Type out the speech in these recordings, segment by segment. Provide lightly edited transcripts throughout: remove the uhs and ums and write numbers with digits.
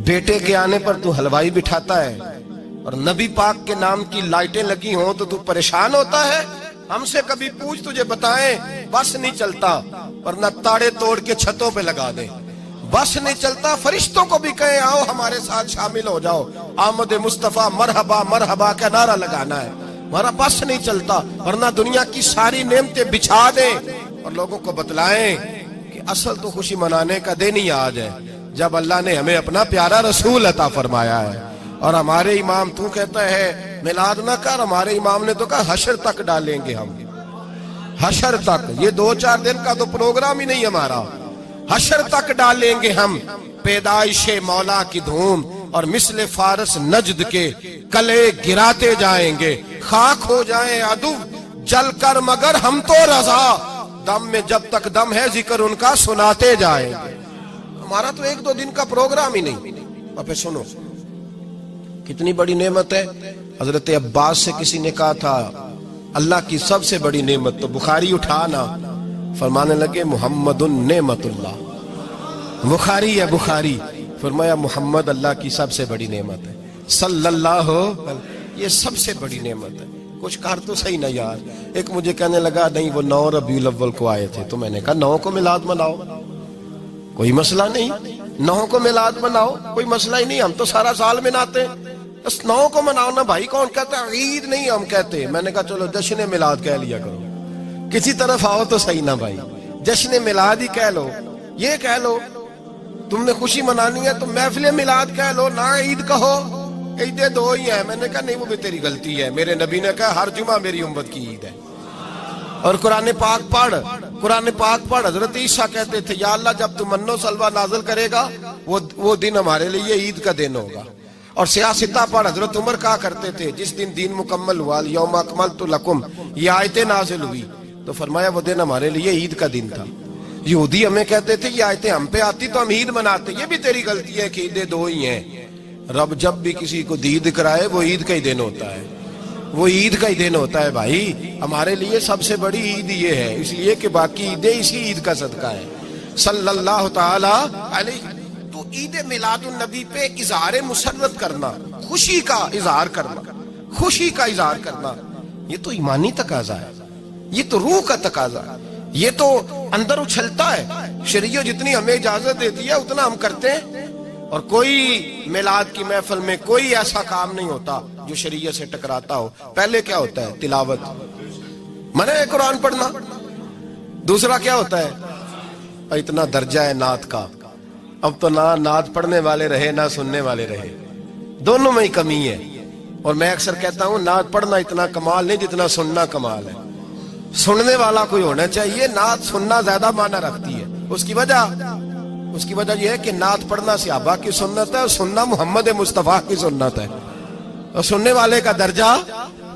بیٹے کے آنے پر تو حلوائی بٹھاتا ہے اور نبی پاک کے نام کی لائٹیں لگی ہوں تو پریشان ہوتا ہے. ہم سے کبھی پوچھ تجھے بتائیں بس نہیں چلتا ورنہ تاڑے توڑ کے چھتوں پہ لگا دیں. بس نہیں چلتا فرشتوں کو بھی کہیں آؤ ہمارے ساتھ شامل ہو جاؤ, آمد مصطفیٰ مرحبا مرحبا کا نعرہ لگانا ہے. ہمارا بس نہیں چلتا ورنہ دنیا کی ساری نعمتیں بچھا دیں اور لوگوں کو بتلائیں کہ اصل تو خوشی منانے کا دن ہی آج ہے جب اللہ نے ہمیں اپنا پیارا رسول عطا فرمایا ہے. اور ہمارے امام تو کہتا ہے میلاد نہ کر, ہمارے امام نے تو کہا حشر تک ڈالیں گے ہم, حشر تک. یہ 2-4 دن کا تو پروگرام ہی نہیں ہمارا, حشر تک ڈالیں گے ہم پیدائش مولا کی دھوم اور مثل فارس نجد کے کلے گراتے جائیں گے. خاک ہو جائیں عدو جل کر مگر ہم تو رضا, دم میں جب تک دم ہے ذکر ان کا سناتے جائیں گے. ہمارا تو 1-2 دن کا پروگرام ہی نہیں. اور پھر سنو کتنی بڑی نعمت ہے. حضرت عباس سے کسی نے کہا تھا اللہ کی سب سے بڑی نعمت, تو بخاری اٹھانا, فرمانے لگے محمد نعمت اللہ. بخاری ہے بخاری, فرمایا محمد اللہ کی سب سے بڑی نعمت ہے صلی اللہ, یہ سب سے بڑی نعمت ہے. کچھ کر تو صحیح نہ یار. ایک مجھے کہنے لگا نہیں وہ 9 ربیع الاول کو آئے تھے, تو میں نے کہا 9 کو میلاد مناؤ, کوئی مسئلہ نہیں. 9 کو میلاد مناؤ, کوئی مسئلہ ہی نہیں. ہم تو سارا سال مناتے, بس 9 کو مناؤ نا بھائی. کون کہتا ہے عید نہیں ہم کہتے. میں نے کہا چلو جشن میلاد کہہ لیا کرو, کسی طرف آؤ تو صحیح نا بھائی. جشن میلاد ہی کہہ لو. یہ کہہ لو تم نے خوشی منانی ہے تو محفل میلاد کہہ لو, نہ عید کہو. عیدیں 2 ہی ہیں. میں نے کہا نہیں وہ بھی تیری غلطی ہے. میرے نبی نے کہا ہر جمعہ میری امت کی عید ہے. اور قرآن پاک پڑھ, قرآن پاک پڑھ. حضرت عیسیٰ کہتے تھے یا اللہ جب تم من و سلوہ نازل کرے گا وہ دن ہمارے لیے عید کا دن ہوگا. اور سیاستہ پڑھ. حضرت عمر کہا کرتے تھے جس دن دین مکمل ہوا یوم اکملت لکم, یہ آیتیں نازل ہوئی تو فرمایا وہ دن ہمارے لیے عید کا دن تھا. یہودی ہمیں کہتے تھے یہ آیتیں ہم پہ آتی تو ہم عید مناتے. یہ بھی تیری غلطی ہے کہ عیدیں 2 ہی ہیں. رب جب بھی کسی کو دید کرائے وہ عید کا ہی دن ہوتا ہے, وہ عید کا ہی دن ہوتا ہے بھائی. ہمارے لیے سب سے بڑی عید یہ ہے, اس لیے کہ باقی عیدیں اسی عید کا صدقہ ہے صلی اللہ تعالی علیہ. تو عید میلاد النبی پہ اظہار مسرت کرنا, خوشی کا اظہار کرنا, خوشی کا اظہار کرنا, یہ تو ایمانی تقاضا ہے, یہ تو روح کا تقاضا ہے, یہ تو اندر اچھلتا ہے. شریعت جتنی ہمیں اجازت دیتی ہے اتنا ہم کرتے ہیں. اور کوئی میلاد کی محفل میں کوئی ایسا کام نہیں ہوتا جو شریعت سے ٹکراتا ہو. پہلے کیا ہوتا ہے تلاوت, منع ہے قرآن پڑھنا. دوسرا کیا ہوتا ہے, اتنا درجہ ہے نعت کا, اب تو نہ نعت پڑھنے والے رہے نہ سننے والے رہے, دونوں میں ہی کمی ہے. اور میں اکثر کہتا ہوں نعت پڑھنا اتنا کمال نہیں جتنا سننا کمال ہے. سننے والا کوئی ہونا چاہیے. نعت سننا زیادہ معنی رکھتی ہے. اس کی وجہ یہ ہے کہ نعت پڑھنا صحابہ کی سنت ہے اور سننا محمد مصطفیٰ کی سنت ہے. اور سننے والے کا درجہ,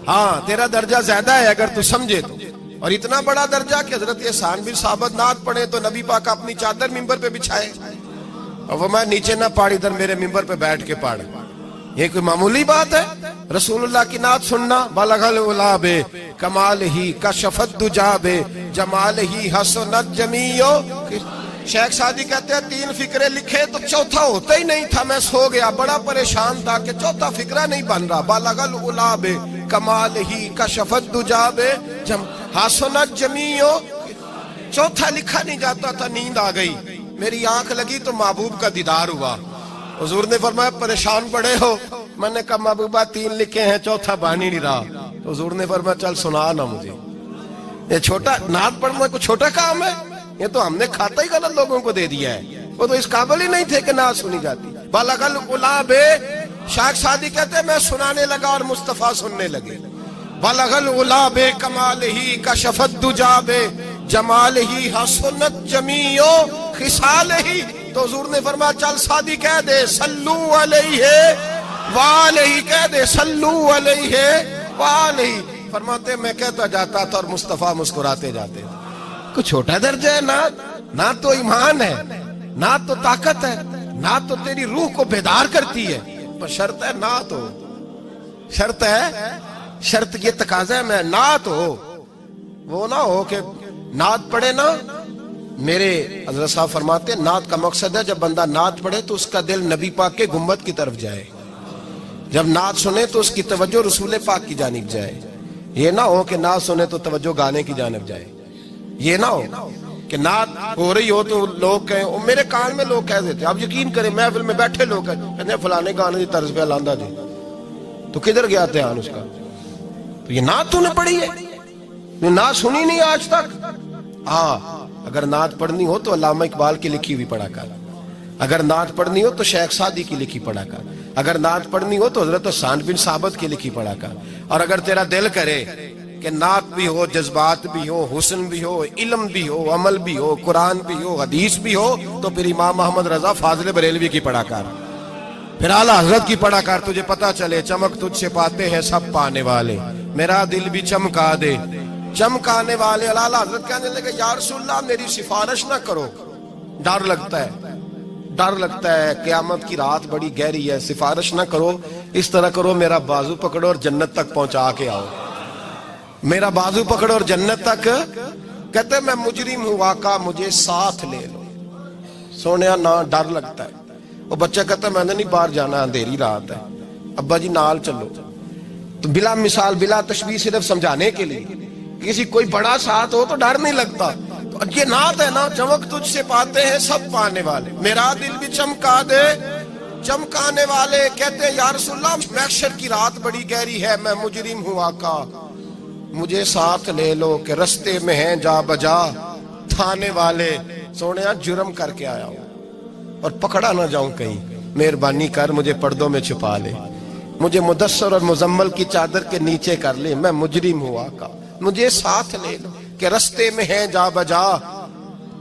ہاں تیرا درجہ زیادہ ہے اگر تو سمجھے تو. اور اتنا بڑا درجہ کہ حضرت احسان بن ثابت نعت پڑھے تو نبی پاک اپنی چادر ممبر پہ بچھائے اور وہ میں نیچے نہ پاڑ, ادھر میرے ممبر پہ بیٹھ کے پاڑ. یہ کوئی معمولی بات ہے؟ رسول اللہ کی نعت سننا. بلغ العلا بے کمال ہی کشفت دجا بے جمال ہی حسنت جمیع. شیخ سعدی کہتے ہیں 3 فقرے لکھے تو چوتھا ہوتا ہی نہیں تھا. میں سو گیا, بڑا پریشان تھا کہ چوتھا فقرہ نہیں بن رہا. بلغ العلا بے کمال ہی کشفت دجا بے حسنت جمیع. چوتھا لکھا نہیں جاتا تھا. نیند آ گئی, میری آنکھ لگی تو محبوب کا دیدار ہوا. حضور نے فرمایا پریشان پڑے ہو. میں نے کہا محبوبہ 3 لکھے ہیں چوتھا بان ہی نہیں رہا. تو حضور نے فرمایا چل سنا نا مجھے. یہ چھوٹا نعت پڑھنا کوئی چھوٹا کام ہے؟ یہ تو ہم نے کھاتا ہی غلط لوگوں کو دے دیا ہے. وہ تو اس قابل ہی نہیں تھے کہ نعت سنی جاتی. بلغ العلا بے, شیخ سعدی کہتے ہیں میں سنانے لگا اور مصطفیٰ سننے لگے. بلغ العلا بے کمال ہی کشفت دجا بے جمال ہی حسنت جمیع خصال ہی. تو حضور نے فرمایا چل سعدی کہہ دے صلو علیہ وآلہ, کہہ دے صلو علیہ وآلہ. فرماتے میں کہتا جاتا تھا اور مصطفیٰ مسکراتے جاتے. کوئی چھوٹا درجہ ہے نعت؟ نعت تو ایمان ہے, نعت تو طاقت ہے, نعت تو تیری روح کو بیدار کرتی ہے. پر شرط ہے نعت ہو, شرط ہے, شرط یہ تقاضا ہے میں نعت ہو. وہ نہ ہو کہ نعت پڑھے نا میرے حضرت صاحب فرماتے ہیں نعت کا مقصد ہے جب بندہ نعت پڑھے تو اس کا دل نبی پاک کے گنبد کی طرف جائے، جب نعت سنے تو اس کی توجہ رسول پاک کی جانب جائے. یہ نہ ہو کہ نعت سنے تو توجہ گانے کی جانب جائے. یہ نہ ہو کہ نعت ہو رہی ہو تو لوگ کہیں، میرے کان میں لوگ کہہ دیتے، آپ یقین کریں محفل میں بیٹھے لوگ کہتے ہیں فلانے گانے کی طرز پہ لاندہ دے، تو کدھر گیا دھیان اس کا؟ تو یہ نعت تو نے پڑھی ہے، یہ نعت سنی نہیں آج تک. ہاں اگر نعت پڑھنی ہو تو علامہ اقبال کی لکھی ہوئی پڑھا کر، اگر نعت پڑھنی ہو تو شیخ سعدی کی لکھی پڑھا کر، اگر نعت پڑھنی ہو تو حضرت حسان بن ثابت کی لکھی پڑھا کر. اور اگر تیرا دل کرے کہ نعت بھی ہو، جذبات بھی ہو، حسن بھی ہو، علم بھی ہو، عمل بھی ہو، قرآن بھی ہو، حدیث بھی ہو، تو پھر امام محمد رضا فاضل بریلوی کی پڑھا کر، پھر اعلیٰ حضرت کی پڑھا کر. تجھے پتا چلے چمک تجھ سے پاتے ہیں سب پانے والے، میرا دل بھی چمکا دے چمکانے والے. اعلیٰ حضرت کہنے لگے یا رسول اللہ میری سفارش نہ کرو، ڈر لگتا ہے، ڈر لگتا ہے، قیامت کی رات بڑی گہری ہے، سفارش نہ کرو، اس طرح کرو میرا بازو پکڑو اور جنت تک پہنچا کے آؤ، میرا بازو پکڑو اور جنت تک. کہتے ہیں میں مجرم ہوں آقا مجھے ساتھ لے لو. سونیا نہ ڈر لگتا ہے. وہ بچہ کہتا ہے میں نے نہیں باہر جانا، اندھیری رات ہے، ابا جی نال چلو. تو بلا مثال بلا تشبیہ صرف سمجھانے کے لیے، کسی کوئی بڑا ساتھ ہو تو ڈر نہیں لگتا. تو یہ نعت ہے نا، چمک تجھ سے پاتے ہیں سب پانے والے، میرا دل بھی چمکا دے چمکانے والے. کہتے ہیں یا رسول اللہ محشر کی رات بڑی گہری ہے، میں مجرم ہوں آقا مجھے ساتھ لے لو کہ رستے میں ہیں جا بجا تھانے والے. سونیا جرم کر کے آیا ہوں اور پکڑا نہ جاؤں کہیں، مہربانی کر مجھے پردوں میں چھپا لے، مجھے مدثر اور مزمل کی چادر کے نیچے کر لے، میں مجرم ہوں آقا مجھے ساتھ لے لو کہ رستے میں ہیں جا بجا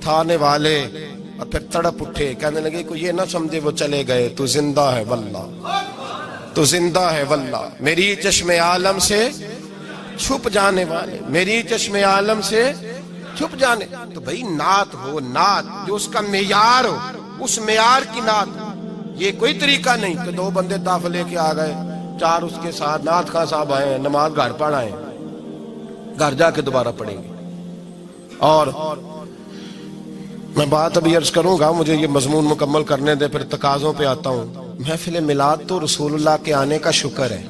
تھانے والے. اور پھر تڑپ اٹھے، کہنے لگے کوئی یہ نہ سمجھے وہ چلے گئے، تو زندہ ہے واللہ، تو زندہ ہے واللہ، میری چشم عالم سے چھپ جانے والے، میری چشم عالم سے چھپ جانے. تو بھئی نعت ہو، نعت جو اس کا معیار ہو، اس معیار کی نعت. یہ کوئی طریقہ نہیں کہ دو بندے تحفہ لے کے آ گئے، چار اس کے ساتھ نعت خواہ صاحب آئے ہیں، نماز گھر پڑھائیں، گھر جا کے دوبارہ پڑھیں گے. اور میں بات ابھی عرض کروں گا، مجھے یہ مضمون مکمل کرنے دے پھر تقاضوں پہ آتا ہوں. محفل میلاد تو رسول اللہ کے آنے کا شکر ہے.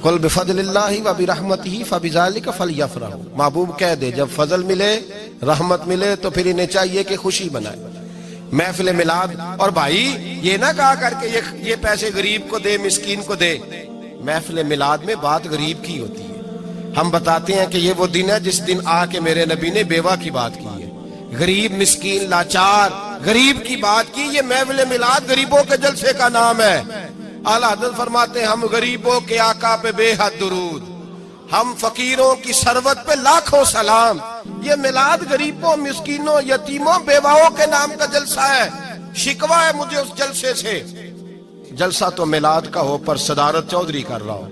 قل بفضل اللہ و برحمتہ فبذالک فلیفرحوا. محبوب کہہ دے جب فضل ملے رحمت ملے تو پھر انہیں چاہیے کہ خوشی بنائے. محفل میلاد، اور بھائی یہ نہ کہا کر کے یہ پیسے غریب کو دے مسکین کو دے. محفل میلاد میں بات غریب کی ہوتی ہے. ہم بتاتے ہیں کہ یہ وہ دن ہے جس دن آ کے میرے نبی نے بیوہ کی بات کی ہے، غریب مسکین لاچار غریب کی بات کی. یہ محفل میلاد غریبوں کے جلسے کا نام ہے. اعلیٰ حضرت فرماتے ہیں ہم غریبوں کے آقا پہ بے حد درود، ہم فقیروں کی ثروت پہ لاکھوں سلام. یہ میلاد غریبوں مسکینوں یتیموں بیواؤں کے نام کا جلسہ ہے. شکوہ ہے مجھے اس جلسے سے. جلسہ تو میلاد کا ہو پر صدارت چودھری کر رہا ہو،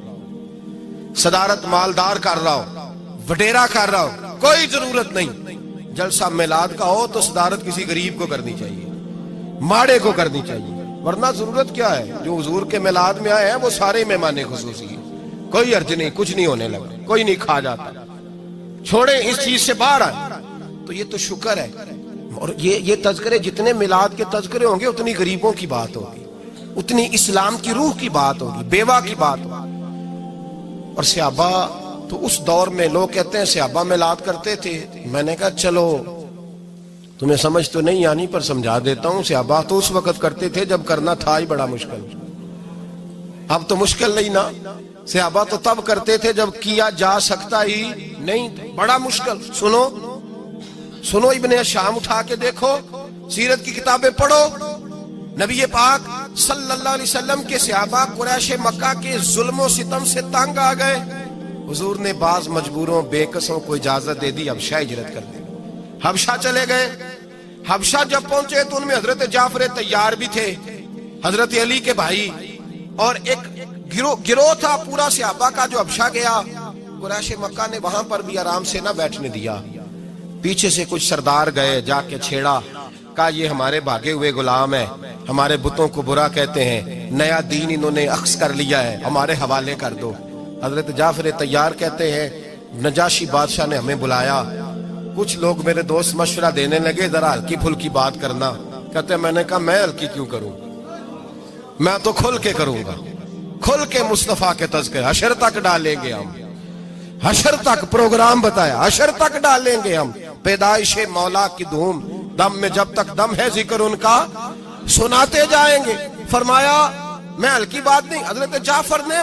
صدارت مالدار کر رہا ہو، وڈیرا کر رہا ہو، کوئی ضرورت نہیں. جلسہ میلاد کا ہو تو صدارت کسی غریب کو کرنی چاہیے، ماڑے کو کرنی چاہیے. ورنہ ضرورت کیا ہے؟ جو حضور کے میلاد میں آئے ہیں وہ سارے مہمان خصوصی ہیں، کوئی عرض نہیں، کچھ نہیں ہونے لگا، کوئی نہیں کھا جاتا. چھوڑیں اس چیز سے باہر آئے. تو یہ تو شکر ہے. اور یہ تذکرے جتنے میلاد کے تذکرے ہوں گے اتنی غریبوں کی بات ہوگی، اتنی اسلام کی روح کی بات ہوگی، بیوہ کی بات ہوگی. اور صحابہ تو اس دور میں لوگ کہتے ہیں صحابہ میلاد کرتے تھے. میں نے کہا چلو تمہیں سمجھ تو نہیں آنی پر سمجھا دیتا ہوں. صحابہ تو اس وقت کرتے تھے جب کرنا تھا ہی بڑا مشکل. اب تو مشکل نہیں نا. صحابہ تو تب کرتے تھے جب کیا جا سکتا ہی نہیں، بڑا مشکل. سنو ابن شام اٹھا کے دیکھو، سیرت کی کتابیں پڑھو. نبی پاک صلی اللہ علیہ وسلم کے صحابہ قریش مکہ کے ظلم و ستم سے تنگ آ گئے. حضور نے بعض مجبوروں بے کسوں کو اجازت دے دی، حبشہ ہجرت کر دی. حبشہ چلے گئے. حبشہ جب پہنچے تو ان میں حضرت جعفر طیار بھی تھے، حضرت علی کے بھائی، اور ایک گروہ تھا پورا صحابہ کا جو حبشہ گیا. قریش مکہ نے وہاں پر بھی آرام سے نہ بیٹھنے دیا. پیچھے سے کچھ سردار گئے، جا کے چھیڑا، کہا یہ ہمارے بھاگے ہوئے غلام ہیں، ہمارے بتوں کو برا کہتے ہیں، نیا دین انہوں نے اخذ کر لیا ہے، ہمارے حوالے کر دو. حضرت جعفر طیار کہتے ہیں نجاشی بادشاہ نے ہمیں بلایا کچھ لوگ میرے دوست مشورہ دینے لگے ذرا ہلکی پھلکی بات کرنا. کہتے میں نے کہا میں ہلکی کیوں کروں, میں تو کھل کے کروں گا, کھل کے مصطفیٰ کے تذکرے. حشر تک ڈالیں گے ہم, حشر تک پروگرام بتایا, حشر تک ڈالیں گے ہم. پیدائش مولا کی دھوم, دم میں جب تک دم ہے ذکر ان کا سناتے جائیں گے. فرمایا میں ہلکی بات نہیں. حضرت جعفر نے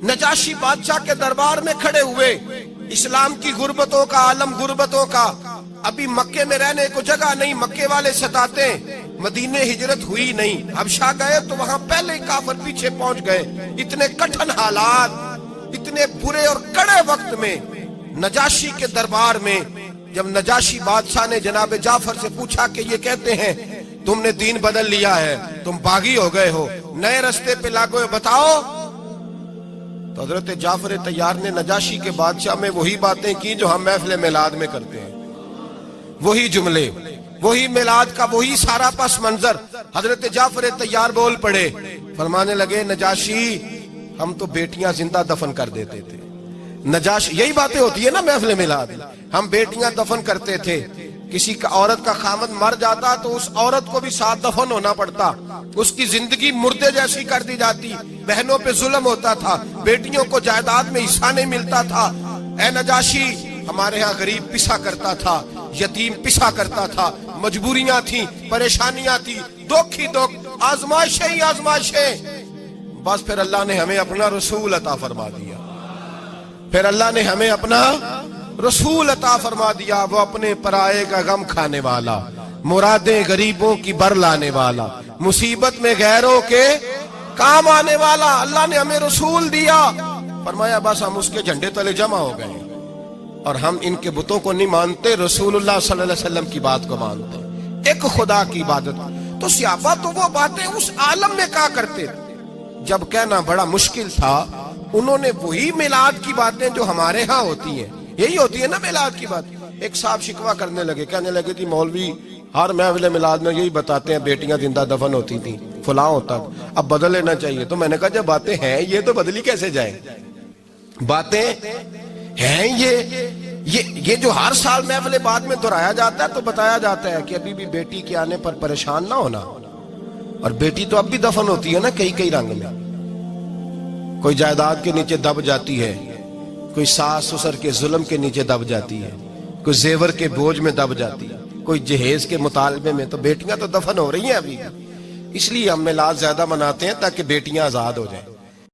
نجاشی بادشاہ کے دربار میں کھڑے ہوئے, اسلام کی غربتوں کا عالم, غربتوں کا, ابھی مکے میں رہنے کو جگہ نہیں, مکے والے ستاتے, مدینے ہجرت ہوئی نہیں, حبشہ گئے تو وہاں پہلے کافر پیچھے پہنچ گئے. اتنے کٹھن حالات, اتنے برے اور کڑے وقت میں نجاشی کے دربار میں جب نجاشی بادشاہ نے جناب جعفر سے پوچھا کہ یہ کہتے ہیں تم نے دین بدل لیا ہے, تم باغی ہو گئے ہو, نئے رستے پہ لاگو, بتاؤ. تو حضرت جعفر طیار نے نجاشی کے بادشاہ میں وہی باتیں کی جو ہم محفل میلاد میں کرتے ہیں, وہی جملے, وہی میلاد کا وہی سارا پس منظر. حضرت جعفر طیار بول پڑے, فرمانے لگے نجاشی ہم تو بیٹیاں زندہ دفن کر دیتے تھے. نجاشی, یہی باتیں ہوتی ہے نا محفل میلاد, ہم بیٹیاں دفن کرتے تھے, کسی کا عورت کا خامد مر جاتا تو اس عورت کو بھی ساتھ دفن ہونا پڑتا, اس کی زندگی مردے جیسی کر دی جاتی, بہنوں پہ ظلم ہوتا تھا, بیٹیوں کو جائیداد میں حصہ نہیں ملتا تھا. اے نجاشی ہمارے ہاں غریب پسا کرتا تھا, یتیم پسا کرتا تھا, مجبوریاں تھیں, پریشانیاں تھیں, دکھ ہی دکھ, آزمائشیں ہی آزمائشیں. بس پھر اللہ نے ہمیں اپنا رسول عطا فرما دیا, پھر اللہ نے ہمیں اپنا رسول عطا فرما دیا, وہ اپنے پرائے کا غم کھانے والا, مرادیں غریبوں کی بر لانے والا, مصیبت میں غیروں کے کام آنے والا. اللہ نے ہمیں رسول دیا, فرمایا بس ہم اس کے جھنڈے تلے جمع ہو گئے, اور ہم ان کے بتوں کو نہیں مانتے, رسول اللہ صلی اللہ علیہ وسلم کی بات کو مانتے, ایک خدا کی عبادت. تو صحابہ تو وہ باتیں اس عالم میں کہا کرتے تھے جب کہنا بڑا مشکل تھا. انہوں نے وہی میلاد کی باتیں جو ہمارے ہاں ہوتی ہیں, یہی ہوتی ہے نا میلاد کی بات. ایک صاحب شکوہ کرنے لگے, کہنے لگے کہ مولوی ہر محفل میلاد میں یہی بتاتے ہیں بیٹیاں زندہ دفن ہوتی تھیں, فلاں ہوتا, اب بدل لینا چاہیے. تو میں نے کہا جب باتیں ہیں یہ تو بدلی کیسے جائیں, باتیں ہیں یہ جو ہر سال محفل بعد میں دہرایا جاتا ہے تو بتایا جاتا ہے کہ ابھی بھی بیٹی کے آنے پر پریشان نہ ہونا. اور بیٹی تو اب بھی دفن ہوتی ہے نا کئی کئی رنگ میں, کوئی جائیداد کے نیچے دب جاتی ہے, کوئی ساس سسر کے ظلم کے نیچے دب جاتی ہے, کوئی زیور کے بوجھ میں دب جاتی ہے, کوئی جہیز کے مطالبے میں. تو بیٹیاں تو دفن ہو رہی ہیں ابھی, اس لیے ہم میلاد زیادہ مناتے ہیں تاکہ بیٹیاں آزاد ہو جائیں.